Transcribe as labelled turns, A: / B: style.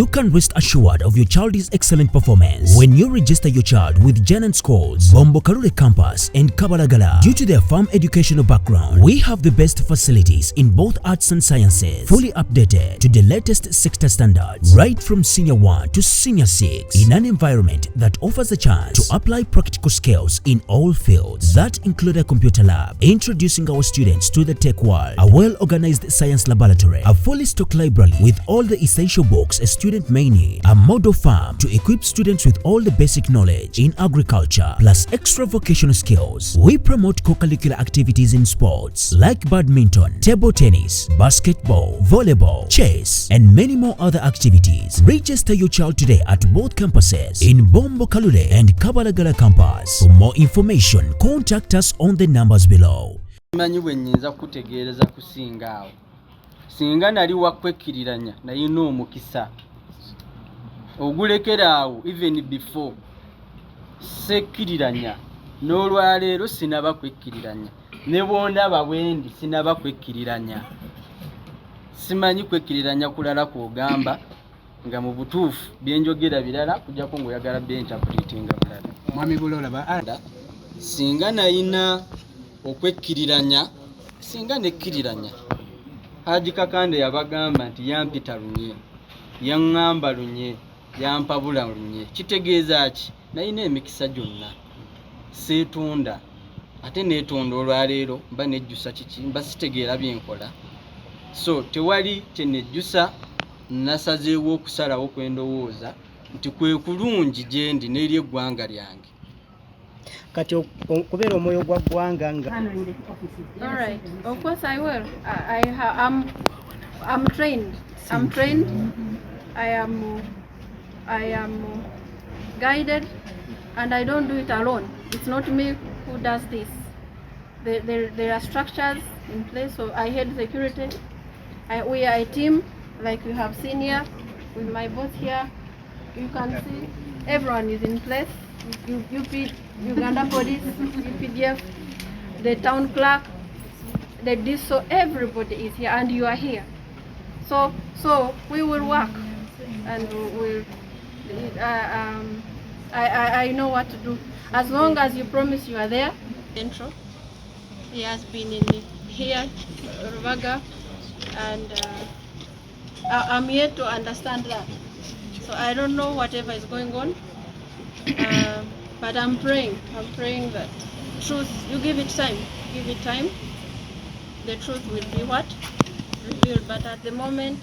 A: You can rest assured of your child's excellent performance when you register your child with Janan Schools, Bombo Kalule Campus and Kabalagala. Due to their firm educational background, we have the best facilities in both arts and sciences, fully updated to the latest sector standards, right from Senior 1 to Senior 6, in an environment that offers a chance to apply practical skills in all fields. That include a computer lab, introducing our students to the tech world, a well-organized science laboratory, a fully stocked library with all the essential books a student may need, a model farm to equip students with all the basic knowledge in agriculture, plus extra vocational skills. We promote co-curricular activities in sports like badminton, table tennis, basketball, volleyball, chess, and many more other activities. Register your child today at both campuses in Bombo Kalule and Kabalagala campus. For more information, contact us on the numbers below.
B: Manyi bwennyinza kutegeereza kusinga awo singa nali wakwekkiriranya naye n'omukisa ogulekera awo even before sekkiriranya n'olwaleero sinaba kwekkiriranya ne bwondaba bwendi sinaba kwekkiriranya simanyi kwekkiriranya kulala kwogamba nga mu butuufu byenjogera birala kujjako ng'oyagala byentapulatinga bulala.
C: Mwami Burora ba
B: singa nayina okwekkiriranya singa nekkiriranya Haji Kakande yabagamba nti yampita lunye yaŋŋamba lunye yampabula lunye kitegeeza ki nayina emikisa gyonna seetunda ate neetonda olwaleero mba nejjusa kiki mba sitegeera byenkola so tewali kyenejjusa nasazeewo okusalawo kwendowooza nti kwe kulungi gye ndi n'eri eggwanga lyange
C: kati okubeera omwoyo gwa ggwanga nga
D: all right, of course I will. I'm trained. I am guided, and I don't do it alone. It's not me who does this. There are structures in place, so I head security. We are a team, like you have seen here with my boss here. You can see everyone is in place. UP, Uganda Police, UPDF, the town clerk, the DISO, everybody is here, and you are here. So we will work, and we'll. I know what to do. As long as you promise you are there. Intro. He has been in here, Lubaga, and I'm here to understand that. So I don't know whatever is going on. But I'm praying that truth, you give it time, the truth will be what? Revealed. But at the moment,